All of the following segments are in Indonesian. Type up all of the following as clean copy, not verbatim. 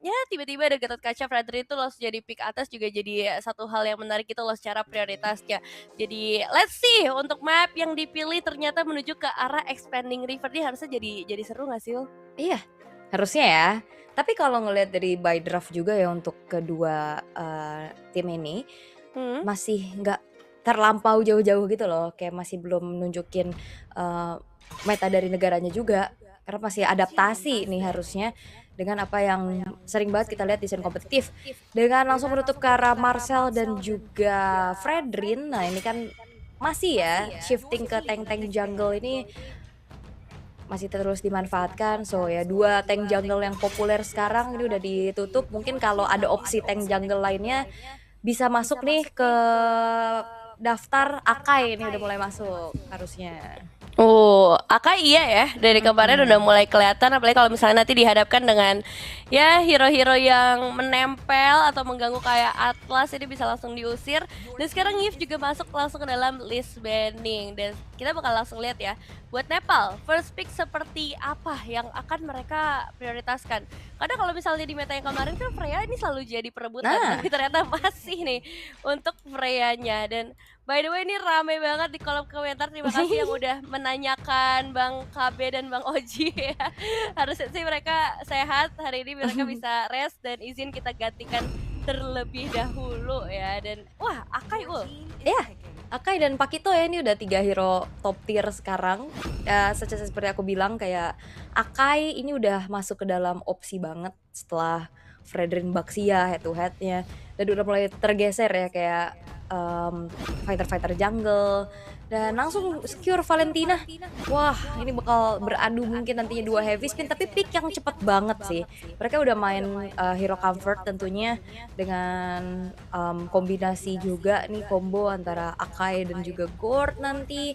ya tiba-tiba ada Gatot Kaca Fredrin itu langsung jadi pick atas juga jadi satu hal yang menarik gitu loh secara prioritasnya. Jadi let's see untuk map yang dipilih ternyata menuju ke arah expanding river ini harusnya jadi seru nggak sih, Ul? Iya, harusnya ya. Tapi kalau ngelihat dari by draft juga ya untuk kedua, tim ini, Mhm. masih nggak terlampau jauh-jauh gitu loh, kayak masih belum nunjukin, eee, meta dari negaranya juga. Karena masih adaptasi nih harusnya dengan apa yang sering banget kita lihat di scene kompetitif. Dengan langsung menutup ke arah Marcel dan juga Fredrin, nah ini kan masih ya shifting ke tank-tank jungle ini masih terus dimanfaatkan. So ya 2 tank jungle yang populer sekarang ini udah ditutup, mungkin kalau ada opsi tank jungle lainnya bisa masuk nih ke daftar Akai ini udah mulai masuk harusnya. Akai iya ya, dari kemarin udah Mhm. mulai kelihatan apalagi kalau misalnya nanti dihadapkan dengan ya hero-hero yang menempel atau mengganggu kayak Atlas ini bisa langsung diusir. Dan sekarang Yves juga masuk langsung ke dalam list banning dan kita bakal langsung lihat ya buat Nepal first pick seperti apa yang akan mereka prioritaskan. Karena kalau misalnya di meta yang kemarin kan Freya ini selalu jadi perebutan, Nah, tapi ternyata masih nih untuk Freyanya. Dan by the way ini rame banget di kolom komentar, terima kasih yang udah menanyakan Bang KB dan Bang Oji ya. Harusnya sih mereka sehat hari ini, mereka bisa rest dan izin kita gantikan terlebih dahulu ya. Dan wah, Akai ya Akai dan Pakito ya ini udah 3 hero top tier sekarang. Seperti aku bilang kayak Akai ini udah masuk ke dalam opsi banget setelah Fredrin Baxia head to head-nya dan udah mulai tergeser ya kayak, fighter-fighter jungle dan langsung secure Valentina. Wah, ini bakal beradu mungkin nantinya 2 heavy spin tapi pick yang cepet banget sih. Mereka udah main, hero comfort tentunya dengan, kombinasi juga nih combo antara Akai dan juga Gord nanti.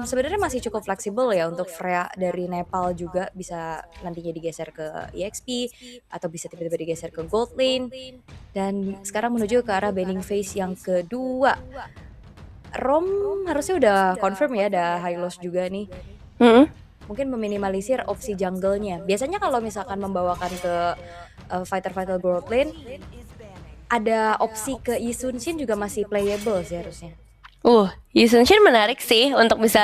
Sebenarnya masih cukup fleksibel ya untuk Freya dari Nepal juga bisa nantinya digeser ke EXP atau bisa tiba-tiba digeser ke Gold Lane dan sekarang menuju ke arah Banning Phase yang kedua. Rom harusnya udah confirm ya ada Hylos juga nih. Hmm. Mungkin meminimalisir opsi jungle-nya. Biasanya kalau misalkan membawakan ke, fighter-fighter Gold Lane, ada opsi ke Yi Sun-shin juga masih playable sih harusnya. Yusun Shin menarik sih untuk bisa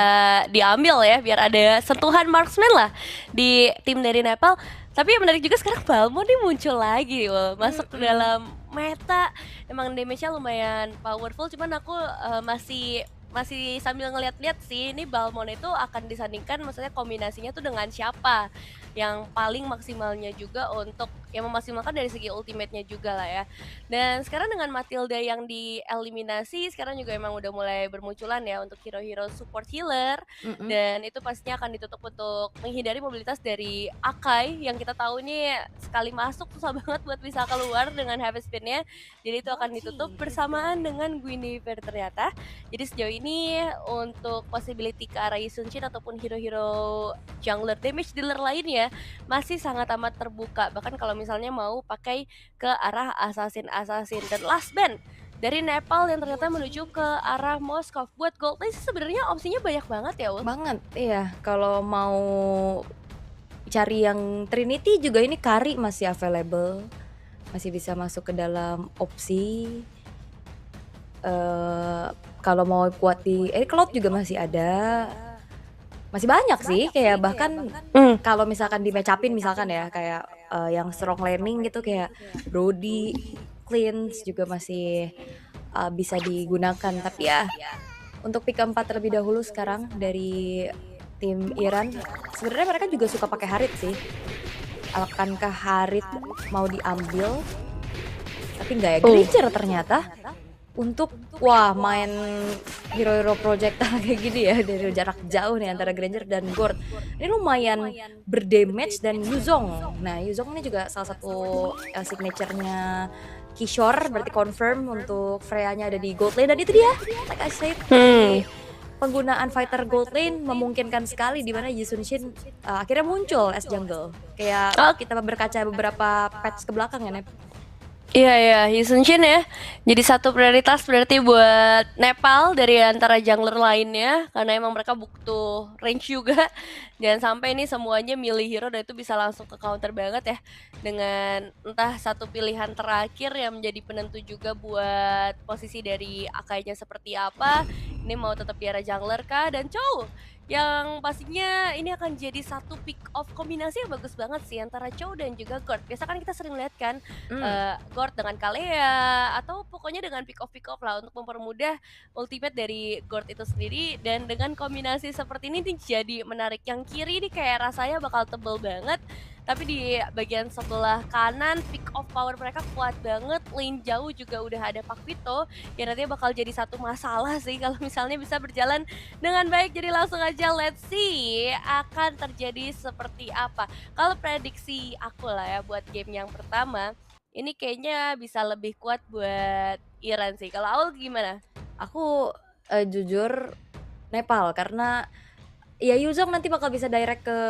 diambil ya biar ada sentuhan marksman lah di tim dari Nepal. Tapi yang menarik juga sekarang Balmo nih muncul lagi, masuk ke Mhm. dalam meta. Emang damage-nya lumayan powerful, cuman aku masih masih sambil ngeliat-liat sih ini Balmon itu akan disandingkan maksudnya kombinasinya tuh dengan siapa yang paling maksimalnya juga untuk yang memaksimalkan dari segi ultimate-nya juga lah ya. Dan sekarang dengan Matilda yang dieliminasi, sekarang juga emang udah mulai bermunculan ya untuk hero-hero support healer. Mhm. Dan itu pastinya akan ditutup untuk menghindari mobilitas dari Akai yang kita tahu ini sekali masuk susah banget buat bisa keluar dengan heavy spin-nya. Jadi itu akan ditutup bersamaan dengan Guinevere ternyata. Jadi sejauh ini untuk possibility ke arah Yusunchin ataupun hero-hero jungler damage dealer lainnya masih sangat amat terbuka. Bahkan kalau misalnya mau pakai ke arah assassin-assassin. Dan last band dari Nepal yang ternyata menuju ke arah Moskov. Buat gold lane sih sebenarnya opsinya banyak banget ya, Ul. Banget, iya. Kalau mau cari yang Trinity juga ini Kari masih available, masih bisa masuk ke dalam opsi. Kalau mau kuat di Cloud juga masih ada. Masih banyak sih, kayak bahkan Hmm. kalau misalkan di match up-in misalkan ya, kayak, yang strong laning gitu kayak Brody, Cleanse juga masih, bisa digunakan. Tapi ya untuk pick keempat terlebih dahulu sekarang dari tim Iran, sebenarnya mereka juga suka pakai Harit sih. Akankah Harit mau diambil? Tapi nggak ya, Granger ternyata untuk wah main hero-hero projectile kayak gini ya dari jarak jauh nih antara Granger dan Gord. Ini lumayan berdamage dan Yuzong. Nah, Yuzong ini juga salah satu signature-nya Kishore berarti confirm untuk Freya-nya ada di gold lane dan itu dia like I said Hmm. tadi penggunaan fighter gold lane memungkinkan sekali di mana Yi Sun-shin akhirnya muncul as jungle. Kayak Oh, kita berkaca beberapa patch ke belakang ya, Nep. Iya ya, Yusunshin ya. Jadi satu prioritas berarti buat Nepal dari antara jungler lainnya karena emang mereka butuh range juga. Jangan sampai nih semuanya milih hero dan itu bisa langsung ke counter banget ya dengan entah satu pilihan terakhir yang menjadi penentu juga buat posisi dari Akainya seperti apa. Ini mau tetap di arah jungler kah dan Chow yang pastinya ini akan jadi satu pick off kombinasi yang bagus banget sih antara Chow dan juga Gord. Biasa kan kita sering lihat kan Gord dengan Kalea atau pokoknya dengan pick off lah untuk mempermudah ultimate dari Gord itu sendiri dan dengan kombinasi seperti ini nih jadi menarik. Yang kiri nih kayak rasanya bakal tebel banget tapi di bagian sebelah kanan pick off power mereka kuat banget, lane jauh juga udah ada Pak Vito yang nantinya bakal jadi satu masalah sih kalau misalnya bisa berjalan dengan baik. Jadi langsung aja let's see akan terjadi seperti apa. Kalau prediksi aku lah ya buat game yang pertama ini kayaknya bisa lebih kuat buat Iran sih. Kalau Aul gimana? Aku jujur Nepal karena ya Yuzong nanti bakal bisa direct ke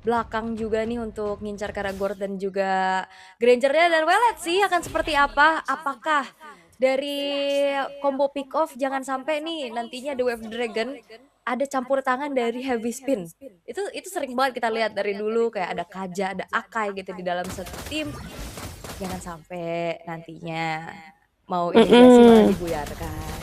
belakang juga nih untuk ngincar Karagor dan juga Grangernya dan well let's see akan seperti apa. Apakah dari combo pick off jangan sampai nih nantinya The Wave Dragon ada campur tangan dari Heavy Spin. Itu sering banget kita lihat dari dulu kayak ada Kaja, ada Akai gitu di dalam satu tim. Jangan sampai nantinya mau imigrasi malah dibuyarkan.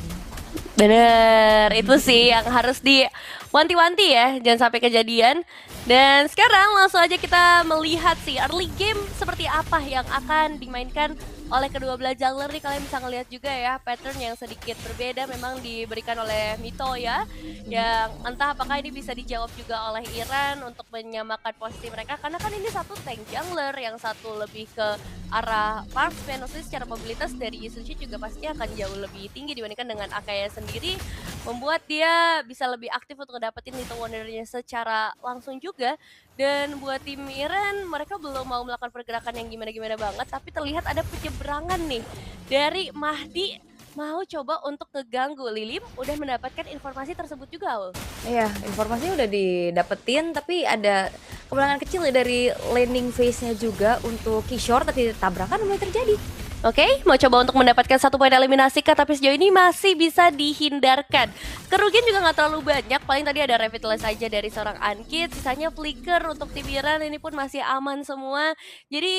Bener, itu sih yang harus diwanti-wanti ya, jangan sampai kejadian. Dan sekarang langsung aja kita melihat sih early game seperti apa yang akan dimainkan oleh kedua belah jungler nih. Kalian bisa ngelihat juga ya pattern yang sedikit berbeda memang diberikan oleh Mito ya. Yang entah apakah ini bisa dijawab juga oleh Iran untuk menyamakan posisi mereka karena kan ini satu tank jungler, yang satu lebih ke arah marksman. Maksudnya secara mobilitas dari Yusuchi juga pasti akan jauh lebih tinggi dibandingkan dengan Akaya sendiri, membuat dia bisa lebih aktif untuk dapetin Little Wonder-nya secara langsung juga. Dan buat tim Iran, mereka belum mau melakukan pergerakan yang gimana-gimana banget, tapi terlihat ada penyeberangan nih dari Mahdi mau coba untuk ngeganggu. Lilim udah mendapatkan informasi tersebut juga, Ul. Iya, informasinya udah didapetin, tapi ada kemenangan kecil ya dari landing phase-nya juga untuk Kishore, tapi tabrakan mulai terjadi. Oke, mau coba untuk mendapatkan satu poin eliminasi kah, tapi sejauh ini masih bisa dihindarkan. Kerugian juga nggak terlalu banyak, paling tadi ada revitalize aja dari seorang Ankit, sisanya flicker untuk tim Iran ini pun masih aman semua. Jadi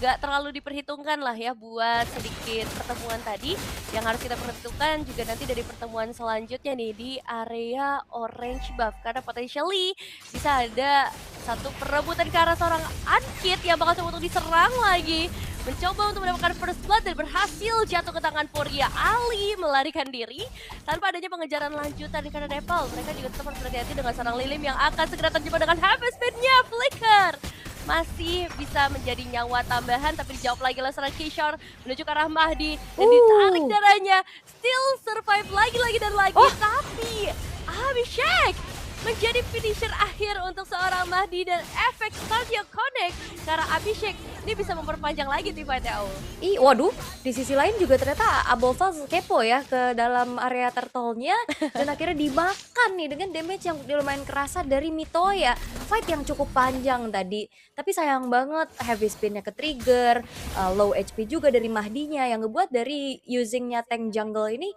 nggak terlalu diperhitungkan lah ya buat sedikit pertemuan tadi. Yang harus kita perhitungkan juga nanti dari pertemuan selanjutnya nih di area orange buff. Karena potentially bisa ada satu perebutan ke arah seorang Ankit yang bakal coba untuk diserang lagi. Mencoba untuk mendapatkan first blood dan berhasil jatuh ke tangan Poria. Ali melarikan diri tanpa adanya pengejaran lanjutan karena Nepal. Mereka juga tetap harus berhati-hati dengan seorang Lilim yang akan segera terjebak dengan Heavy Spin-nya. Flicker masih bisa menjadi nyawa tambahan, tapi dijawab lagi oleh seorang Kishore menuju ke arah Mahdi dan ditarik darahnya. Still survive lagi dan lagi, tapi Abhishek menjadi finisher akhir untuk seorang Mahdi dan efek Cardio Connect karena Abhishek ini bisa memperpanjang lagi tim fight-nya. Waduh, di sisi lain juga ternyata Abolfa kepo ya ke dalam area turtle-nya dan akhirnya dimakan nih dengan damage yang lumayan kerasa dari Mitoya. Fight yang cukup panjang tadi, tapi sayang banget heavy spin-nya ke trigger, low HP juga dari Mahdinya yang ngebuat dari using-nya tank jungle ini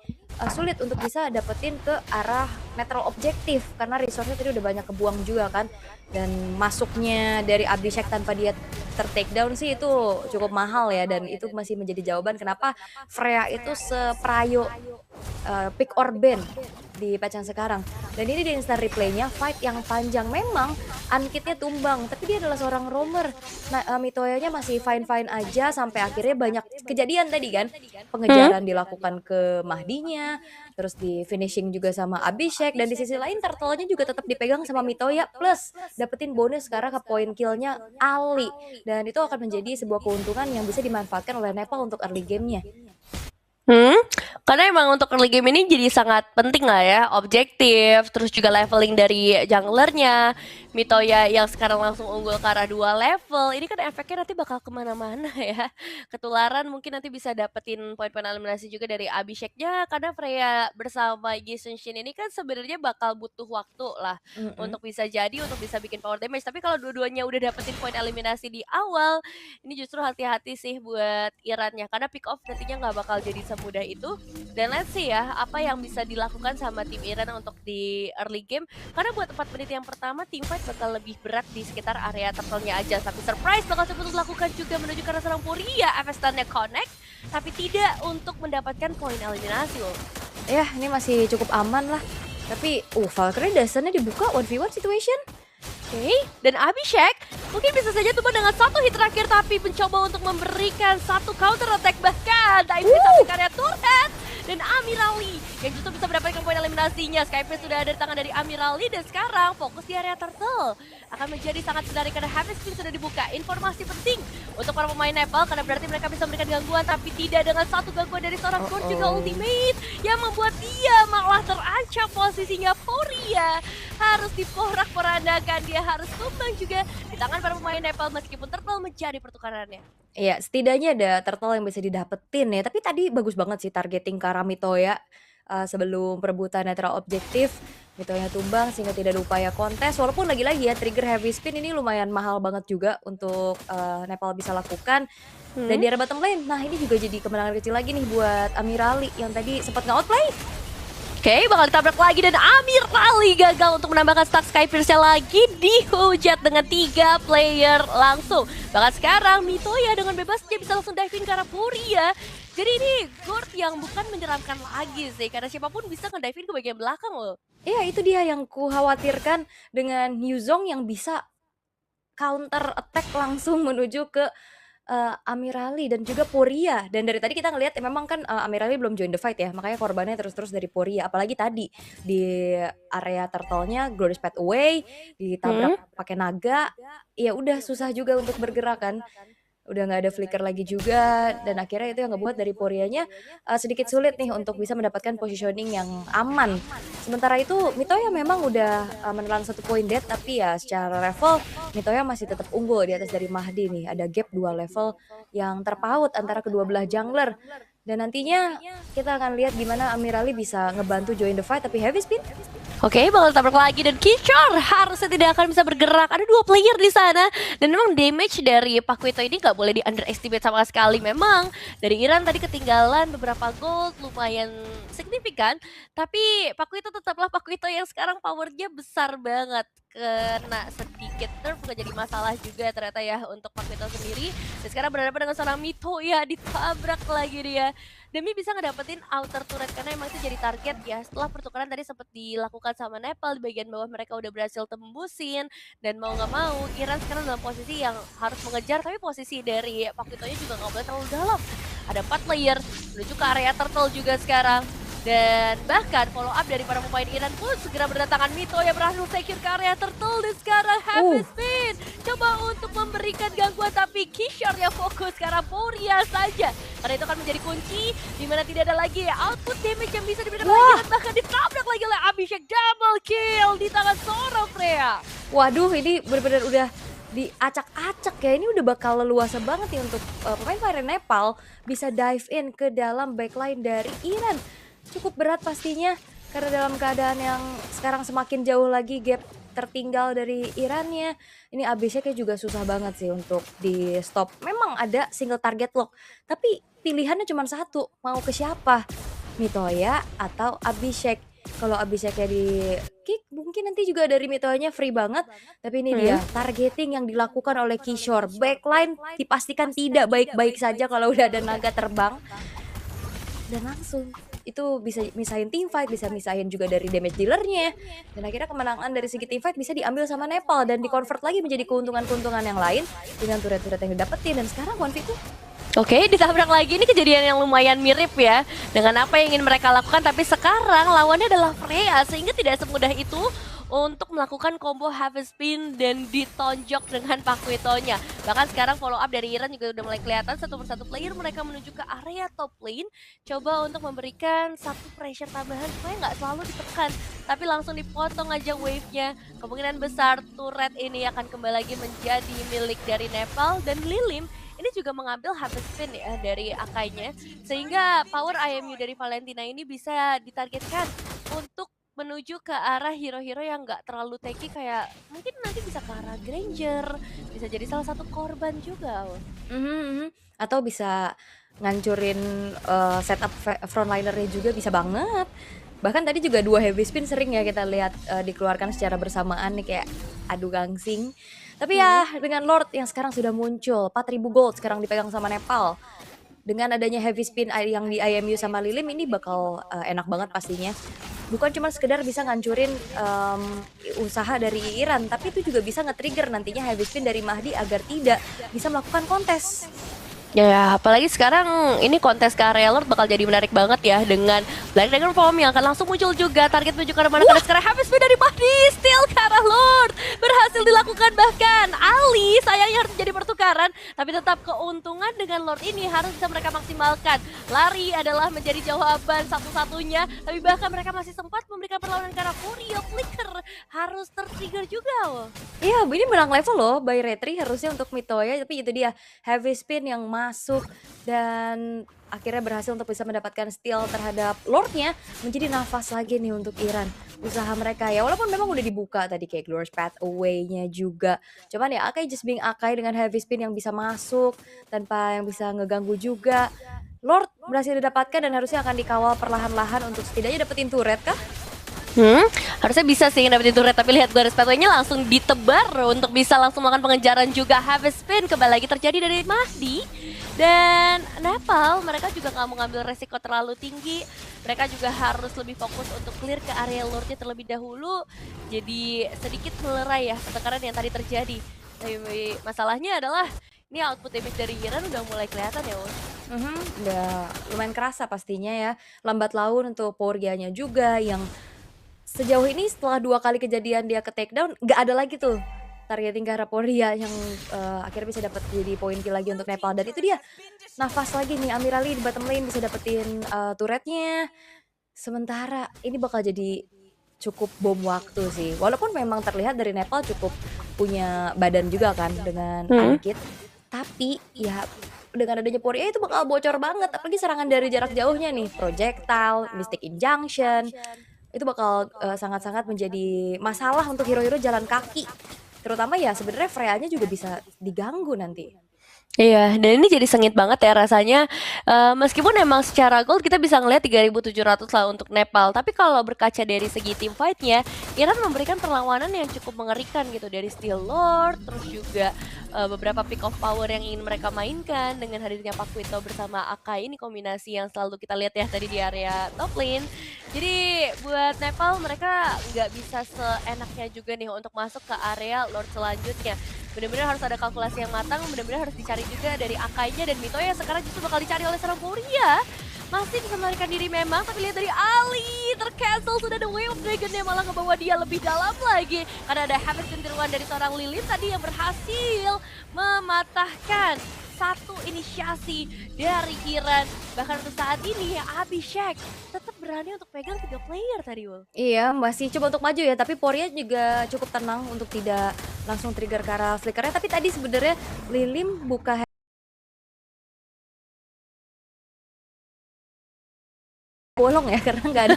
sulit untuk bisa dapetin ke arah netral objektif karena resource-nya tadi udah banyak kebuang juga kan. Dan masuknya dari Abhishek tanpa dia ter-takedown sih itu cukup mahal ya, dan itu masih menjadi jawaban kenapa Freya itu seprayo pick or ban di patch yang sekarang. Dan ini di instant replaynya fight yang panjang, memang Ankitnya tumbang tapi dia adalah seorang roamer. Nah Mitoyanya masih fine-fine aja sampai akhirnya banyak kejadian tadi kan, pengejaran dilakukan ke Mahdinya, terus di finishing juga sama Abhishek, dan di sisi lain turtle-nya juga tetap dipegang sama Mitoya plus dapetin bonus sekarang ke point kill-nya Ali, dan itu akan menjadi sebuah keuntungan yang bisa dimanfaatkan oleh Nepal untuk early game-nya. Karena emang untuk early game ini jadi sangat penting lah ya, objektif, terus juga leveling dari junglernya, Mitoya yang sekarang langsung unggul ke arah 2 level, ini kan efeknya nanti bakal kemana-mana ya. Ketularan mungkin nanti bisa dapetin poin-poin eliminasi juga dari Abhishek-nya, karena Freya bersama Yi Sun-shin ini kan sebenarnya bakal butuh waktu lah untuk bisa jadi, untuk bisa bikin power damage. Tapi kalau dua-duanya udah dapetin poin eliminasi di awal, ini justru hati-hati sih buat Irannya, karena pick off nantinya nggak bakal jadi semudah itu. Dan let's see ya, apa yang bisa dilakukan sama tim Iran untuk di early game. Karena buat 4 menit yang pertama, team fight bakal lebih berat di sekitar area turtle-nya aja. Tapi surprise bakal sebut dilakukan juga menuju ke arah seorang Furia. FS nya connect, tapi tidak untuk mendapatkan poin eliminasi loh. Ya, ini masih cukup aman lah. Tapi, Valkyrie dasarnya dibuka 1v1 situation. Oke, dan Abhishek mungkin bisa saja tumbang dengan satu hit terakhir, tapi mencoba untuk memberikan satu counter attack, bahkan diving sampai karya turret. Dan Amirali yang justru bisa mendapatkan poin eliminasinya. Skyface sudah ada di tangan dari Amirali, dan sekarang fokus di area turtle akan menjadi sangat menarik karena Heavy Spin sudah dibuka. Informasi penting untuk para pemain Nepal karena berarti mereka bisa memberikan gangguan, tapi tidak dengan satu gangguan dari seorang Gord juga ultimate yang membuat dia malah terancam posisinya. Furia harus diporak-porandakan, dia harus tumbang juga di tangan para pemain Nepal meskipun turtle menjadi pertukarannya. Iya, setidaknya ada turtle yang bisa didapetin ya, tapi tadi bagus banget sih targeting ke arah Mitoya, sebelum perebutan netral objektif, Mitoya tumbang sehingga tidak ada upaya kontes, walaupun lagi-lagi ya trigger heavy spin ini lumayan mahal banget juga untuk, Nepal bisa lakukan. Dan di arah bottom lane, nah ini juga jadi kemenangan kecil lagi nih buat Amirali yang tadi sempat nge-outplay. Oke, bakal ditabrak lagi dan Amirali gagal untuk menambahkan stack Skyfierce-nya lagi, dihujat dengan 3 player langsung. Bahkan sekarang Mitoya dengan bebasnya bisa langsung diving ke arah Furia. Jadi ini Gord yang bukan menyeramkan lagi sih, karena siapapun bisa nge-diving ke bagian belakang loh. Iya, itu dia yang kukhawatirkan dengan Yuzong yang bisa counter attack langsung menuju ke Amirali dan juga Furia. Dan dari tadi kita ngelihat memang kan Amirali belum join the fight ya, makanya korbannya terus-terus dari Furia. Apalagi tadi di area turtle-nya Glorious Path Away ditabrak pakai naga, ya udah susah juga untuk bergerak kan. Udah nggak ada flicker lagi juga, dan akhirnya itu yang ngebuat dari Furianya sedikit sulit nih untuk bisa mendapatkan positioning yang aman. Sementara itu Mitoya memang udah menelan 1 poin dead, tapi ya secara level Mitoya masih tetap unggul di atas dari Mahdi nih. Ada gap 2 level yang terpaut antara kedua belah jungler. Dan nantinya kita akan lihat gimana Amirali bisa ngebantu join the fight, tapi heavy spin. Oke, bakal tabrak lagi dan Kishore harusnya tidak akan bisa bergerak. Ada 2 player di sana dan memang damage dari Pakuito ini nggak boleh di underestimate sama sekali. Memang dari Iran tadi ketinggalan beberapa gold lumayan signifikan, tapi Pakuito tetaplah Pakuito yang sekarang powernya besar banget. Kena sedikit nerf nggak jadi masalah juga ternyata ya untuk Pakuito sendiri. Dan sekarang berhadapan dengan seorang Mitoya, ditabrak lagi dia. Demi bisa ngedapetin outer turret karena emang itu jadi target ya. Setelah pertukaran tadi sempat dilakukan sama Nepal, di bagian bawah mereka udah berhasil tembusin. Dan mau nggak mau Iran sekarang dalam posisi yang harus mengejar, tapi posisi dari Pakuitonya juga nggak boleh terlalu dalam. Ada 4 player menuju ke area turtle juga sekarang. Dan bahkan follow up dari para pemain Iran pun segera berdatangan. Mitoya berhasil secure ke area turtle dan sekarang Heavy Spin coba untuk memberikan gangguan, tapi Kishore yang fokus ke arah Furia saja. Karena itu akan menjadi kunci dimana tidak ada lagi output damage yang bisa diberikan oleh Iran. Bahkan ditabrak lagi oleh Abhishek, double kill di tangan seorang Freya. Waduh, ini benar-benar udah diacak-acak ya. Ini udah bakal leluasa banget nih untuk pemain Nepal bisa dive in ke dalam backline dari Iran. Cukup berat pastinya karena dalam keadaan yang sekarang semakin jauh lagi gap tertinggal dari Irannya. Ini Abhisheknya juga susah banget sih untuk di stop. Memang ada single target lock, tapi pilihannya cuma satu, mau ke siapa? Mitoya atau Abhishek. Kalau Abhisheknya di kick mungkin nanti juga dari Mitoyanya free banget. Tapi ini dia targeting yang dilakukan oleh Kishore. Backline dipastikan tidak baik-baik saja kalau udah ada naga terbang. Dan langsung itu bisa misahin team fight, bisa misahin juga dari damage dealernya. Dan akhirnya kemenangan dari segi team fight bisa diambil sama Nepal dan di-convert lagi menjadi keuntungan-keuntungan yang lain dengan turret-turret yang didapetin. Dan sekarang 1v2. Oke, ditabrak lagi. Ini kejadian yang lumayan mirip ya dengan apa yang ingin mereka lakukan, tapi sekarang lawannya adalah Freya, sehingga tidak semudah itu untuk melakukan combo heavy spin dan ditonjok dengan Pakuitonya. Bahkan sekarang follow up dari Iran juga udah mulai kelihatan satu persatu player mereka menuju ke area top lane, coba untuk memberikan satu pressure tambahan supaya nggak selalu ditekan, tapi langsung dipotong aja wave-nya. Kemungkinan besar turret ini akan kembali lagi menjadi milik dari Nepal, dan Lilim ini juga mengambil heavy spin ya dari Akainya, sehingga power IMU dari Valentina ini bisa ditargetkan untuk menuju ke arah hero-hero yang nggak terlalu tanky, kayak mungkin nanti bisa ke arah Granger, bisa jadi salah satu korban juga. Mhm mhm. Atau bisa ngancurin, setup frontlinernya juga bisa banget. Bahkan tadi juga 2 heavy spin sering ya kita lihat, dikeluarkan secara bersamaan nih kayak adu gangsing. Tapi Mhm. ya dengan Lord yang sekarang sudah muncul, 4.000 gold sekarang dipegang sama Nepal. Dengan adanya heavy spin yang di IMU sama Lilim ini bakal, enak banget pastinya. Bukan cuma sekedar bisa ngancurin, usaha dari Iran, tapi itu juga bisa nge-trigger nantinya heavy spin dari Mahdi agar tidak bisa melakukan kontes. Ya, apalagi sekarang ini kontes ke area Lord bakal jadi menarik banget ya, dengan Black Dragon Form yang akan langsung muncul juga. Target menuju ke arah mana, karena sekarang habis speed dari Mahdi, steal ke arah Lord berhasil dilakukan. Bahkan Ali sayangnya harus menjadi pertukaran, tapi tetap keuntungan dengan Lord ini harus bisa mereka maksimalkan. Lari adalah menjadi jawaban satu-satunya, tapi bahkan mereka masih sempat memberikan perlawanan ke arah Furio. Flicker harus tertrigger juga loh. Iya, ini menang level loh by Retri harusnya untuk Mitoya, tapi itu dia heavy spin yang masuk dan akhirnya berhasil untuk bisa mendapatkan steal terhadap Lord-nya, menjadi nafas lagi nih untuk Iran. Usaha mereka ya, walaupun memang udah dibuka tadi kayak Glorious Path Away-nya juga. Cuman ya Akai just being Akai dengan heavy spin yang bisa masuk tanpa yang bisa ngeganggu juga. Lord berhasil didapatkan dan harusnya akan dikawal perlahan-lahan untuk setidaknya dapetin turret kah? Harusnya bisa sih dapetin turret, tapi lihat garis pathway-nya langsung ditebar untuk bisa langsung melakukan pengejaran juga. Heavy spin kembali lagi terjadi dari Mahdi dan Nepal. Mereka juga nggak mau ngambil resiko terlalu tinggi. Mereka juga harus lebih fokus untuk clear ke area Lord-nya terlebih dahulu. Jadi sedikit melerai ya pertengkaran yang tadi terjadi. Tapi masalahnya adalah ini output damage dari Iran udah mulai kelihatan ya, Won. Udah lumayan kerasa pastinya ya. Lambat laun untuk Pourgia-nya juga yang sejauh ini setelah 2 kali kejadian dia ke takedown, nggak ada lagi tuh targeting ke arah Poria yang, akhirnya bisa dapat jadi poin kill lagi untuk Nepal. Dan itu dia, nafas lagi nih Amirali di bottom lane bisa dapetin, turretnya. Sementara ini bakal jadi cukup bom waktu sih. Walaupun memang terlihat dari Nepal cukup punya badan juga kan dengan Ankit, tapi ya dengan adanya Poria itu bakal bocor banget, apalagi serangan dari jarak jauhnya nih, projectile, Mystic Injunction. Itu bakal, sangat-sangat menjadi masalah untuk hero-hero jalan kaki. Terutama ya sebenarnya Freya-nya juga bisa diganggu nanti. Iya, dan ini jadi sengit banget ya rasanya. Meskipun emang secara gold kita bisa ngelihat 3.700 lah untuk Nepal, tapi kalau berkaca dari segi team fight-nya, Iran memberikan perlawanan yang cukup mengerikan gitu, dari Steel Lord, terus juga beberapa pick of power yang ingin mereka mainkan dengan hadirnya Pakuito bersama Akai. Ini kombinasi yang selalu kita lihat ya tadi di area top lane. Jadi buat Nepal mereka nggak bisa seenaknya juga nih untuk masuk ke area Lord selanjutnya. Benar-benar harus ada kalkulasi yang matang, benar-benar harus dicari juga dari Akainya, dan Mito yang sekarang justru bakal dicari oleh seorang Furia. Masih bisa melarikan diri memang, tapi lihat dari Ali, tercancel sudah ada Way of Dragon yang malah ngebawa dia lebih dalam lagi. Karena ada habit cenderungan dari seorang Lilith tadi yang berhasil mematahkan satu inisiasi dari Iran. Bahkan untuk saat ini Abhishek tetap berani untuk pegang 3 player tadi, Wul. Iya, masih coba untuk maju ya, tapi Poria juga cukup tenang untuk tidak langsung trigger ke arah flickernya. Tapi tadi sebenarnya Lilim buka bolong ya karena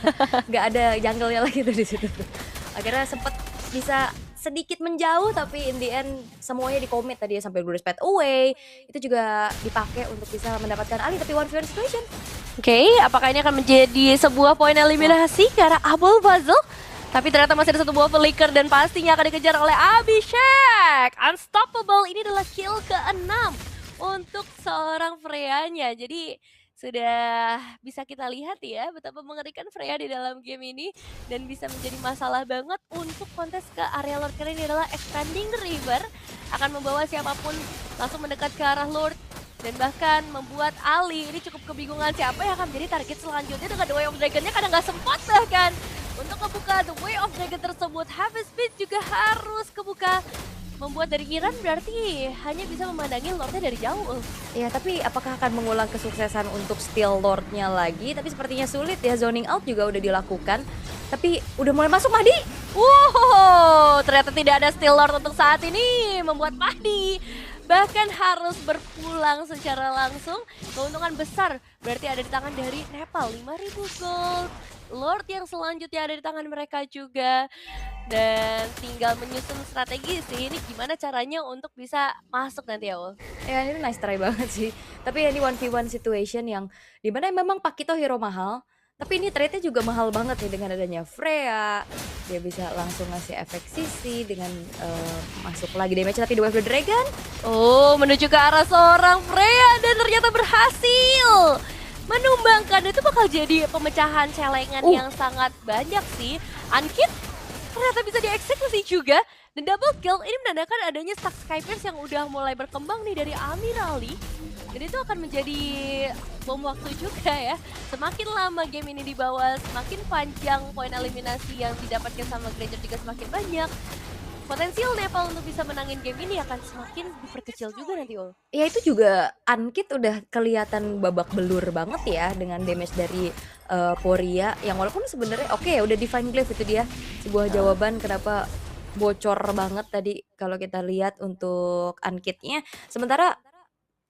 nggak ada jungle-nya lagi tuh di situ tuh. Akhirnya sempet bisa sedikit menjauh, tapi in the end semuanya di-commit tadi ya sampai Glorious Path Away. Itu juga dipakai untuk bisa mendapatkan Ali, tapi 1v1 situation. Oke, apakah ini akan menjadi sebuah poin eliminasi ke arah Abul Puzzle? Tapi ternyata masih ada satu buah flicker dan pastinya akan dikejar oleh Abhishek. Unstoppable, ini adalah kill ke-6 untuk seorang Freya-nya. Jadi sudah bisa kita lihat ya betapa mengerikan Freya di dalam game ini, dan bisa menjadi masalah banget untuk kontes ke area Lord, karena ini adalah expanding the river, akan membawa siapapun langsung mendekat ke arah Lord, dan bahkan membuat Ali ini cukup kebingungan siapa yang akan menjadi target selanjutnya dengan The Way of Dragon-nya, karena nggak sempat bahkan Untuk kebuka The Way of Dragon tersebut, Heavy Speed juga harus kebuka. Membuat dari Iran berarti hanya bisa memandangi Lordnya dari jauh. Ya, tapi apakah akan mengulang kesuksesan untuk steal Lord-nya lagi? Tapi sepertinya sulit ya, zoning out juga udah dilakukan. Tapi udah mulai masuk Mahdi. Wow, ternyata tidak ada Steel Lord untuk saat ini. Membuat Mahdi bahkan harus berpulang secara langsung. Keuntungan besar berarti ada di tangan dari Nepal, 5.000 gold. Lord yang selanjutnya ada di tangan mereka juga. Dan tinggal menyusun strategi sih, ini gimana caranya untuk bisa masuk nanti ya, Ul? Ya, ini nice try banget sih. Tapi ya ini 1v1 situation yang dimana memang Pakito hero mahal, tapi ini trade-nya juga mahal banget nih dengan adanya Freya. Dia bisa langsung ngasih efek sisi dengan masuk lagi damage, tapi The Wave of the Dragon. Oh, menuju ke arah seorang Freya dan ternyata berhasil menumbangkan. Itu bakal jadi pemecahan celengan yang sangat banyak sih. Ankit ternyata bisa dieksekusi juga. Dan double kill ini menandakan adanya stack Skypers yang udah mulai berkembang nih dari Amirali. Dan itu akan menjadi bom waktu juga ya. Semakin lama game ini dibawa, semakin panjang poin eliminasi yang didapatkan sama Granger juga semakin banyak. Potensial Nepal untuk bisa menangin game ini akan semakin diperkecil juga nanti, Ul. Ya itu juga Ankit udah kelihatan babak belur banget ya dengan damage dari Poria yang walaupun sebenarnya oke ya udah Divine Glaive itu dia sebuah jawaban kenapa bocor banget tadi kalau kita lihat untuk Ankitnya. Sementara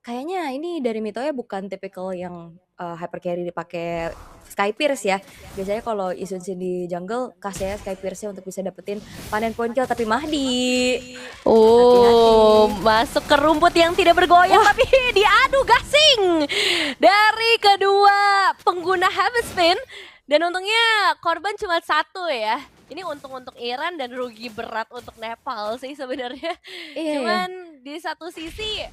kayaknya ini dari Mitoya bukan tipikal yang hyper carry dipakai Sky Pierce ya. Biasanya kalau Isun Sin di jungle kasih Sky Pierce-nya untuk bisa dapetin panen point kill, tapi Mahdi. Oh, masuk ke rumput yang tidak bergoyang tapi diadu gasing dari kedua pengguna Heavy Spin. Dan untungnya korban cuma satu ya. Ini untung untuk Iran dan rugi berat untuk Nepal sih sebenarnya. Cuman di satu sisi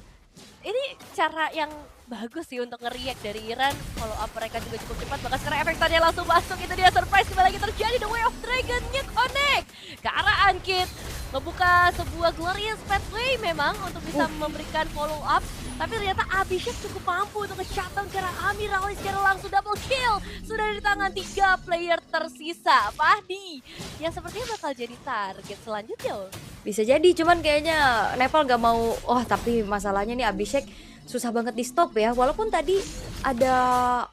ini cara yang bagus sih untuk nge-react dari Iran. Follow up mereka juga cukup cepat, bahkan sekarang efek tadi langsung masuk. Itu dia surprise kembali lagi terjadi. The Way of Dragon-nya connect ke arah Ankit. Ngebuka sebuah glorious pathway memang untuk bisa memberikan follow up. Tapi ternyata Abhishek cukup mampu untuk nge-shutdown ke arah Amirali secara langsung. Double kill sudah di tangan 3 player tersisa. Mahdi yang sepertinya bakal jadi target selanjutnya. Bisa jadi, cuman kayaknya Nepal gak mau. Tapi masalahnya nih Abhishek susah banget di stop ya. Walaupun tadi ada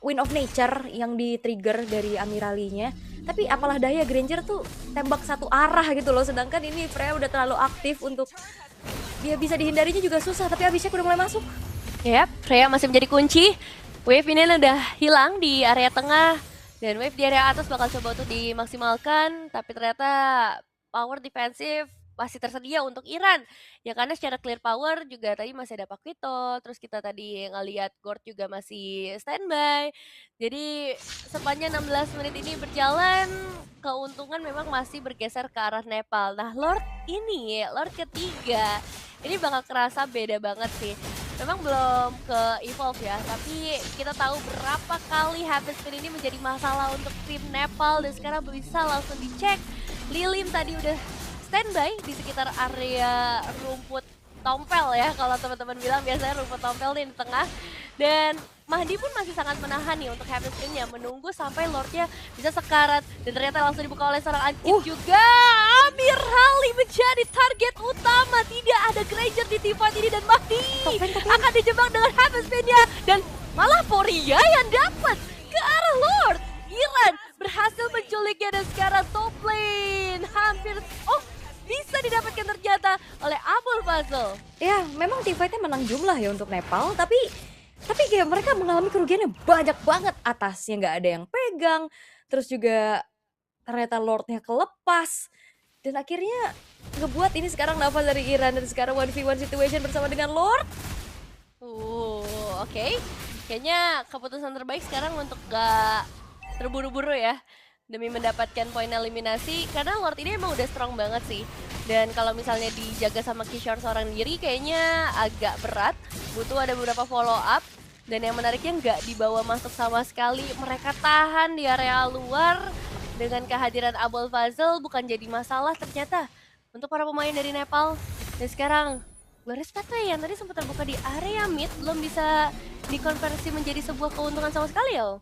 Wind of Nature yang di-trigger dari Amiralinya, tapi apalah daya Granger tuh tembak satu arah gitu loh. Sedangkan ini Freya udah terlalu aktif untuk dia bisa dihindarinya juga susah. Tapi Abhishek udah mulai masuk. Yap, Freya masih menjadi kunci. Wave ini udah hilang di area tengah. Dan wave di area atas bakal coba untuk dimaksimalkan. Tapi ternyata power defensif masih tersedia untuk Iran. Ya karena secara clear power juga tadi masih ada Pakito. Terus kita tadi ngelihat Gord juga masih standby. Jadi sepanjang 16 menit ini berjalan, keuntungan memang masih bergeser ke arah Nepal. Nah Lord ini, Lord ketiga, ini bakal kerasa beda banget sih. Memang belum ke evolve ya, tapi kita tahu berapa kali Heavy Spin ini menjadi masalah untuk tim Nepal. Dan sekarang bisa langsung dicek. Lilim tadi udah standby di sekitar area rumput tompel ya, kalau teman-teman bilang biasanya rumput tompel nih di tengah. Dan Mahdi pun masih sangat menahan nih untuk Heavy Spin-nya, menunggu sampai Lordnya bisa sekarat. Dan ternyata langsung dibuka oleh seorang Ankit juga. Amirali menjadi target utama, tidak ada Granger di tim fight ini. Dan Mahdi akan dijebak dengan Heavy Spin-nya. Dan malah Poria yang dapat ke arah Lord. Iran berhasil menculiknya dan sekarang top lane hampir bisa didapatkan ternyata oleh Abul Fazl. Ya, memang team fight-nya menang jumlah ya untuk Nepal, tapi kayak mereka mengalami kerugian yang banyak banget. Atasnya nggak ada yang pegang, terus juga ternyata Lord-nya kelepas. Dan akhirnya ngebuat ini sekarang nafas dari Iran dan sekarang 1v1 situation bersama dengan Lord. Oke. Kayaknya keputusan terbaik sekarang untuk gak terburu-buru ya demi mendapatkan poin eliminasi, karena Lord ini emang udah strong banget sih. Dan kalau misalnya dijaga sama Kishore seorang diri kayaknya agak berat, butuh ada beberapa follow up. Dan yang menariknya nggak dibawa masuk sama sekali, mereka tahan di area luar. Dengan kehadiran Abul Fazl bukan jadi masalah ternyata untuk para pemain dari Nepal. Dan sekarang Glorious Pathway yang tadi sempat terbuka di area mid belum bisa dikonversi menjadi sebuah keuntungan sama sekali ya.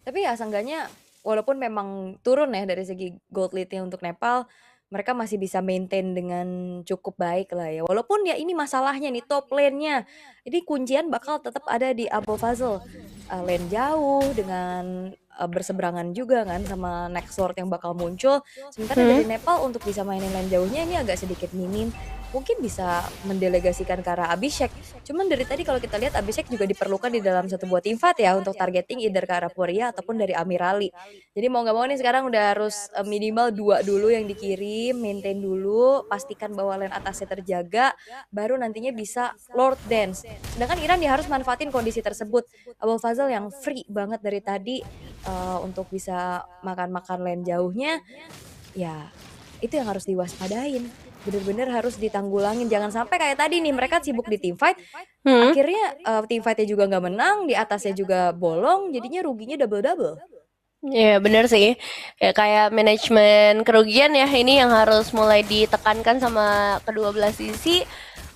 Tapi ya seenggaknya walaupun memang turun ya dari segi gold lead-nya untuk Nepal, mereka masih bisa maintain dengan cukup baik lah ya. Walaupun ya ini masalahnya nih top lane-nya. Ini kuncian bakal tetap ada di Abu'l-Fazl. Lane jauh dengan berseberangan juga kan sama Nextword yang bakal muncul. Sementara Hmm. dari Nepal untuk bisa mainin lane jauhnya ini agak sedikit minim. Mungkin bisa mendelegasikan ke arah Abhishek. Cuman dari tadi kalau kita lihat Abhishek juga diperlukan di dalam satu buah teamfight ya untuk targeting either ke arah Furia ataupun dari Amirali. Jadi mau nggak mau nih sekarang udah harus minimal 2 dulu yang dikirim, maintain dulu, pastikan bahwa lane atasnya terjaga, baru nantinya bisa Lord Dance. Sedangkan Iran dia harus manfaatin kondisi tersebut. Abu'l-Fazl yang free banget dari tadi untuk bisa makan-makan lane jauhnya, ya itu yang harus diwaspadain. Bener-bener harus ditanggulangin, jangan sampai kayak tadi nih mereka sibuk di teamfight, Hmm. akhirnya teamfight-nya juga nggak menang, di atasnya juga bolong, jadinya ruginya double-double. Iya bener sih, ya, kayak manajemen kerugian ya ini yang harus mulai ditekankan sama kedua belah sisi.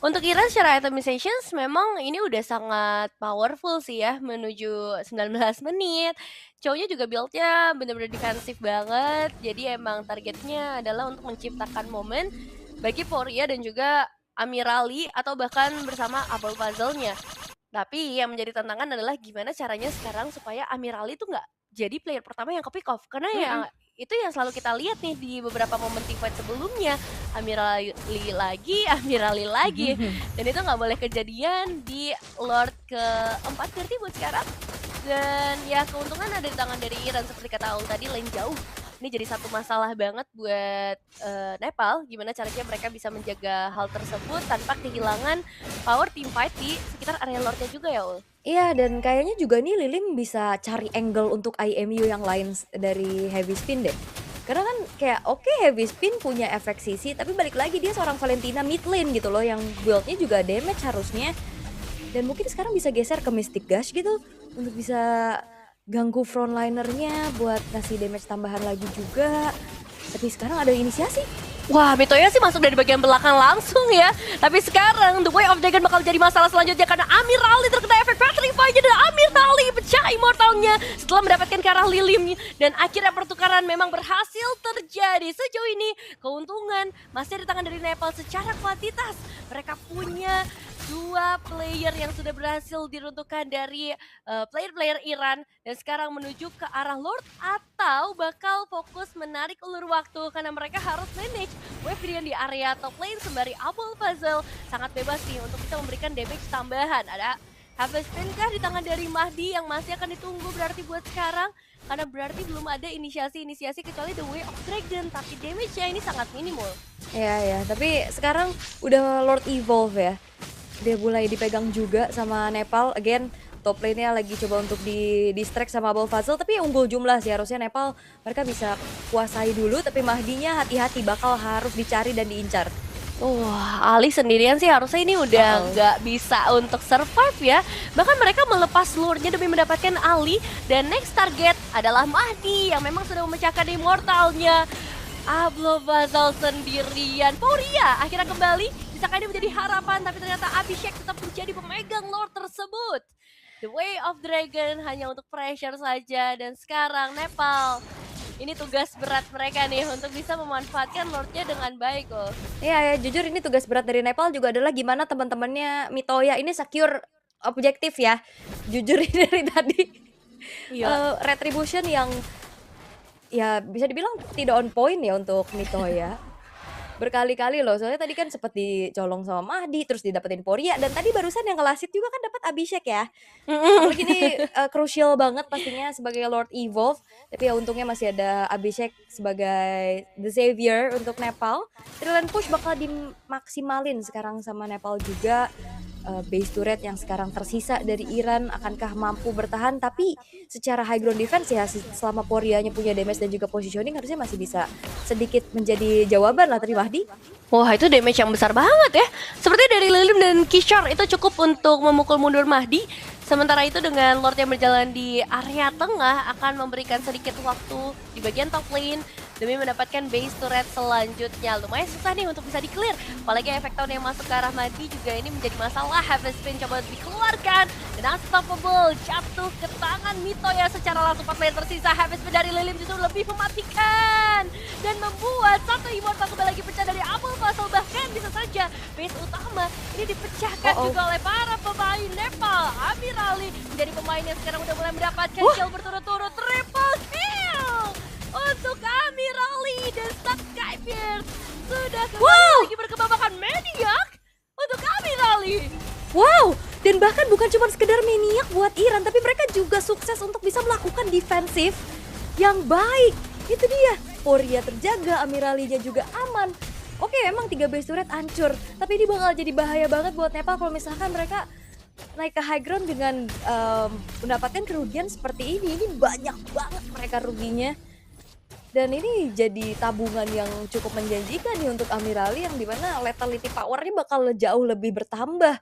Untuk Iran secara itemizations memang ini udah sangat powerful sih ya menuju 19 menit. Cowoknya juga build-nya bener-bener defensif banget. Jadi emang targetnya adalah untuk menciptakan momen bagi Poria dan juga Amirali atau bahkan bersama Abu'l-Fazl-nya. Tapi yang menjadi tantangan adalah gimana caranya sekarang supaya Amirali tuh nggak jadi player pertama yang ke-pick off. Karena ya Mhm. itu yang selalu kita lihat nih di beberapa momen teamfight sebelumnya. Amirali lagi, Amirali lagi. Dan itu nggak boleh kejadian di Lord keempat berarti buat sekarang. Dan ya keuntungan ada di tangan dari Iran seperti kata Aul tadi, lane jauh. Ini jadi satu masalah banget buat Nepal. Gimana caranya mereka bisa menjaga hal tersebut tanpa kehilangan power teamfight di sekitar area Lordnya juga ya Ul. Iya, dan kayaknya juga nih Lilim bisa cari angle untuk IMU yang lain dari Heavy Spin deh. Karena kan kayak oke Heavy Spin punya efek sisi, tapi balik lagi dia seorang Valentina mid lane gitu loh yang build-nya juga damage harusnya. Dan mungkin sekarang bisa geser ke Mystic Gush gitu untuk bisa ganggu frontlinernya buat ngasih damage tambahan lagi juga. Tapi sekarang ada inisiasi. Wah, Mitoya sih masuk dari bagian belakang langsung ya. Tapi sekarang The Way of Dragon bakal jadi masalah selanjutnya karena Amirali terkena efek Petrify-nya dan Amirali pecah immortalnya setelah mendapatkan ke arah Lilim. Dan akhirnya pertukaran memang berhasil terjadi. Sejauh ini keuntungan masih di tangan dari Nepal secara kuantitas. Mereka punya 2 player yang sudah berhasil diruntuhkan dari player-player Iran dan sekarang menuju ke arah Lord atau bakal fokus menarik ulur waktu karena mereka harus manage wave di area top lane sembari Abu'l-Fazl sangat bebas nih untuk bisa memberikan damage tambahan. Ada Harvest Spin kah di tangan dari Mahdi yang masih akan ditunggu berarti buat sekarang karena berarti belum ada inisiasi-inisiasi kecuali The Way of Dragon tapi damage-nya ini sangat minimal. Ya, tapi sekarang udah Lord Evolve ya. Dia mulai dipegang juga sama Nepal. Again, top lane-nya lagi coba untuk di-distract sama Abu'l-Fazl, tapi unggul jumlah sih. Harusnya Nepal mereka bisa kuasai dulu, tapi Mahdinya hati-hati bakal harus dicari dan diincar. Wah, Ali sendirian sih harusnya ini udah nggak bisa untuk survive ya. Bahkan mereka melepas lure-nya demi mendapatkan Ali. Dan next target adalah Mahdi yang memang sudah memecahkan immortalnya. Abu'l-Fazl sendirian. Poria akhirnya kembali. Bisakah ini menjadi harapan? Tapi ternyata Abhishek tetap menjadi pemegang lore tersebut. The Way of Dragon hanya untuk pressure saja. Dan sekarang Nepal. Ini tugas berat mereka nih untuk bisa memanfaatkan Lord-nya dengan baik loh. Iya ya, jujur ini tugas berat dari Nepal juga adalah gimana teman-temannya Mitoya ini secure objektif ya. Jujur ini dari tadi Iya. Retribution yang ya bisa dibilang tidak on point ya untuk Mitoya. Berkali-kali loh, soalnya tadi kan sempet dicolong sama Mahdi, terus didapetin Poria, dan tadi barusan yang nge-last hit juga kan dapat Abhishek ya. Apalagi ini crucial banget pastinya sebagai Lord Evolve, tapi ya untungnya masih ada Abhishek sebagai the savior untuk Nepal. Trill push bakal dimaksimalin sekarang sama Nepal juga. Base turret yang sekarang tersisa dari Iran akankah mampu bertahan, tapi secara high ground defense ya selama Porianya punya damage dan juga positioning harusnya masih bisa sedikit menjadi jawaban lah tadi Mahdi. Wah, itu damage yang besar banget ya. Seperti dari Lilim dan Kishore itu cukup untuk memukul mundur Mahdi. Sementara itu dengan Lord yang berjalan di area tengah akan memberikan sedikit waktu di bagian top lane demi mendapatkan base turret selanjutnya. Lumayan susah nih untuk bisa di-clear, apalagi efek tahun yang masuk ke arah Madi juga ini menjadi masalah. Heavy Spin coba dikeluarkan dan Unstoppable jatuh ke tangan Mitoya secara langsung. 4 player tersisa. Heavy Spin dari Lilim justru lebih mematikan dan membuat satu Immortal kembali lagi pecah dari Apple Puzzle. Bahkan bisa saja base utama ini dipecahkan juga oleh para pemain Nepal. Amirali menjadi pemain yang sekarang udah mulai mendapatkan kill berturut-turut. Triple kill untuk Amirali dan Skybeard sudah kembali lagi berkembang, bahkan Maniac untuk Amirali. Wow, dan bahkan bukan cuma sekedar maniak buat Iran, tapi mereka juga sukses untuk bisa melakukan defensif yang baik. Itu dia, Poria terjaga, Amiralinya juga aman. Oke, emang 3 base turret hancur, tapi ini bakal jadi bahaya banget buat Nepal kalau misalkan mereka naik ke high ground dengan mendapatkan kerugian seperti ini. Ini banyak banget mereka ruginya. Dan ini jadi tabungan yang cukup menjanjikan nih untuk Amirali, yang dimana lethality powernya bakal jauh lebih bertambah.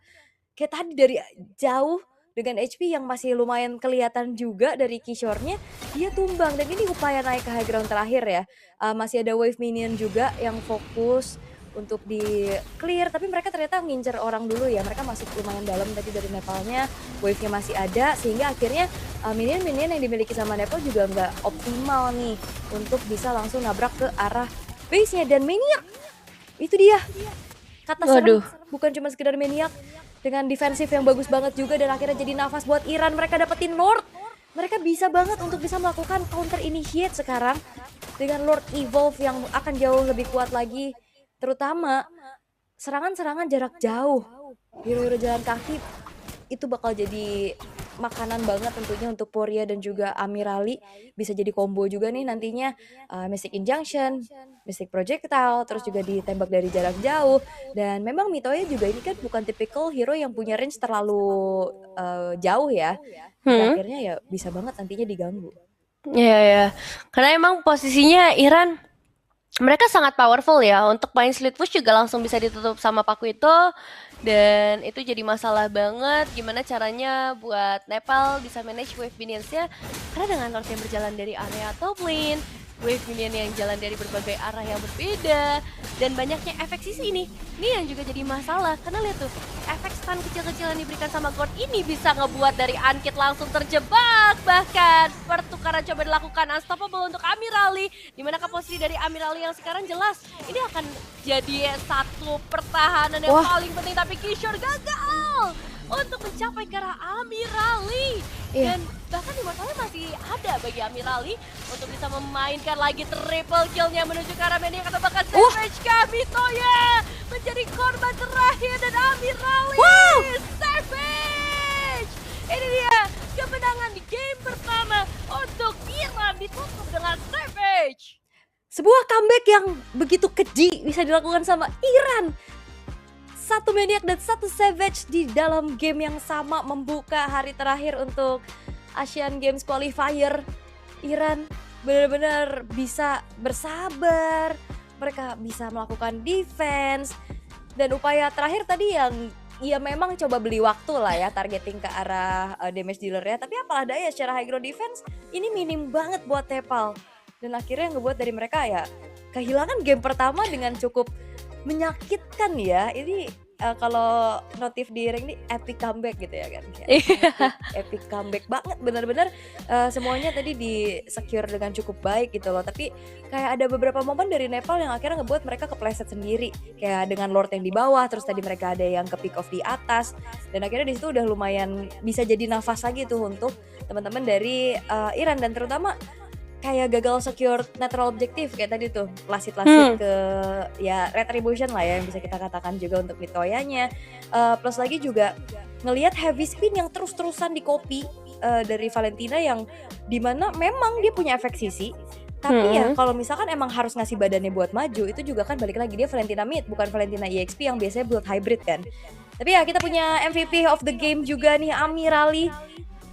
Kayak tadi dari jauh dengan HP yang masih lumayan kelihatan juga dari Kishore-nya, dia tumbang. Dan ini upaya naik ke high ground terakhir ya. Masih ada wave minion juga yang fokus untuk di clear, tapi mereka ternyata ngincer orang dulu ya. Mereka masuk lumayan dalam tadi dari Nepalnya, wave-nya masih ada, sehingga akhirnya minion-minion yang dimiliki sama Nepal juga nggak optimal nih untuk bisa langsung nabrak ke arah base-nya. Dan Maniac, itu dia kata serem, bukan cuma sekedar Maniac, dengan defensif yang bagus banget juga, dan akhirnya jadi nafas buat Iran. Mereka dapetin Lord, mereka bisa banget untuk bisa melakukan counter initiate sekarang dengan Lord Evolve yang akan jauh lebih kuat lagi, terutama serangan-serangan jarak jauh. Hero-hero jalan kaki itu bakal jadi makanan banget tentunya untuk Poria dan juga Amirali. Bisa jadi combo juga nih nantinya, Mystic Injunction, Mystic Projectile, terus juga ditembak dari jarak jauh. Dan memang Mitoya juga ini kan bukan typical hero yang punya range terlalu jauh ya. Akhirnya ya bisa banget nantinya diganggu. Iya ya, karena emang posisinya Iran mereka sangat powerful ya. Untuk main split push juga langsung bisa ditutup sama Paku itu. Dan itu jadi masalah banget gimana caranya buat Nepal bisa manage wave minions-nya. Karena dengan Lord yang berjalan dari area top lane, wave minion yang jalan dari berbagai arah yang berbeda, dan banyaknya efek sisi ini yang juga jadi masalah. Karena lihat tuh, efek stun kecil-kecil yang diberikan sama God ini bisa ngebuat dari Unkit langsung terjebak. Bahkan pertukaran coba dilakukan Unstoppable untuk Amirali, dimana posisi dari Amirali yang sekarang jelas ini akan jadi satu pertahanan yang paling penting, tapi Kishore gagal untuk mencapai ke arah Amirali. Dan bahkan Immortalnya masih ada bagi Amirali untuk bisa memainkan lagi triple kill-nya menuju ke arah Maniac atau bahkan Savage Mitoya menjadi korban terakhir, dan Amirali Savage. Ini dia kemenangan di game pertama untuk Iran, ditutup dengan Savage. Sebuah comeback yang begitu keji bisa dilakukan sama Iran. 1 Maniac dan 1 Savage di dalam game yang sama membuka hari terakhir untuk Asian Games Qualifier. Iran benar-benar bisa bersabar, mereka bisa melakukan defense, dan upaya terakhir tadi yang ya memang coba beli waktu lah ya, targeting ke arah damage dealer ya. Tapi apalah daya, secara high ground defense ini minim banget buat Nepal. Dan akhirnya ngebuat dari mereka ya kehilangan game pertama dengan cukup menyakitkan ya. Ini kalau notif di rank ini epic comeback gitu ya kan. Epic comeback banget, benar-benar semuanya tadi di secure dengan cukup baik gitu loh. Tapi kayak ada beberapa momen dari Nepal yang akhirnya ngebuat mereka kepleset sendiri, kayak dengan Lord yang di bawah, terus tadi mereka ada yang ke pick off di atas, dan akhirnya di situ udah lumayan bisa jadi nafas lagi tuh untuk teman-teman dari Iran. Dan terutama kayak gagal secure natural objective kayak tadi tuh, lasit-lasit ke ya retribution lah ya yang bisa kita katakan juga untuk Mitoyanya. Plus lagi juga ngelihat heavy spin yang terus-terusan di copy dari Valentina, yang dimana memang dia punya efek sisi, tapi ya kalau misalkan emang harus ngasih badannya buat maju, itu juga kan balik lagi dia Valentina mid, bukan Valentina EXP yang biasanya build hybrid kan. Tapi ya kita punya MVP of the game juga nih, Amirali,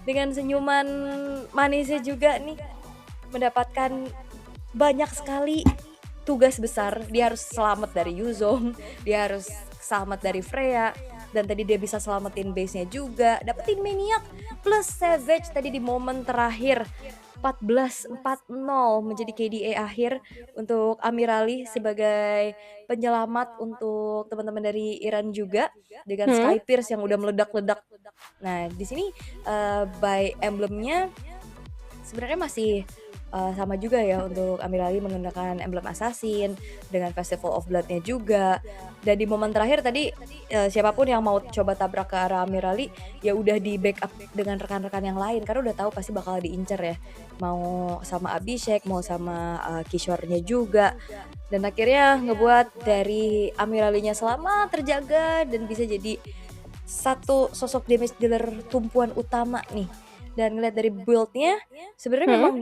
dengan senyuman manisnya juga nih, mendapatkan banyak sekali tugas besar. Dia harus selamat dari Yuzong, dia harus selamat dari Freya, dan tadi dia bisa selamatin base-nya juga, dapetin Maniac plus Savage tadi di momen terakhir. 14-40 menjadi KDA akhir untuk Amir Ali sebagai penyelamat untuk teman-teman dari Iran juga dengan Hmm? Sky Pierce yang udah meledak-ledak. Nah, di sini by emblemnya sebenarnya masih sama juga ya untuk Amir Ali menggunakan emblem assassin dengan Festival of Blood-nya juga. Dan di momen terakhir tadi siapapun yang mau coba tabrak ke arah Amir Ali ya udah di backup dengan rekan-rekan yang lain karena udah tahu pasti bakal diincer ya. Mau sama Abhishek, mau sama Kishore-nya juga. Dan akhirnya ngebuat dari Amir Ali-nya selamat, terjaga dan bisa jadi satu sosok damage dealer tumpuan utama nih. Dan ngeliat dari build-nya sebenarnya Hmm? memang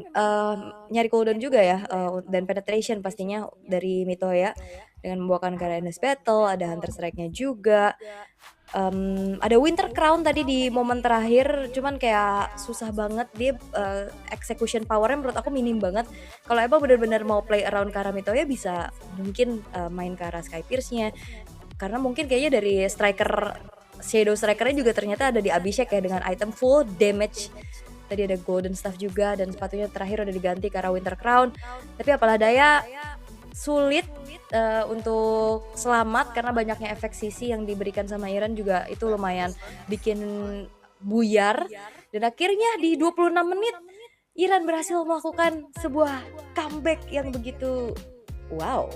nyari cooldown juga ya dan penetration pastinya dari Mitoya dengan membawakan ke Endless Battle, ada Hunter Strike-nya juga. Ada Winter Crown tadi di momen terakhir cuman kayak susah banget dia execution power-nya menurut aku minim banget. Kalau emang benar-benar mau play around ke arah Mitoya bisa mungkin main ke arah Sky Pierce-nya. Karena mungkin kayaknya dari striker Shadow Striker-nya juga ternyata ada di Abhishek ya dengan item full damage. Tadi ada Golden Staff juga dan sepatunya terakhir udah diganti ke arah Winter Crown. Tapi apalah daya sulit untuk selamat karena banyaknya efek sisi yang diberikan sama Iran juga itu lumayan bikin buyar. Dan akhirnya di 26 menit Iran berhasil melakukan sebuah comeback yang begitu wow.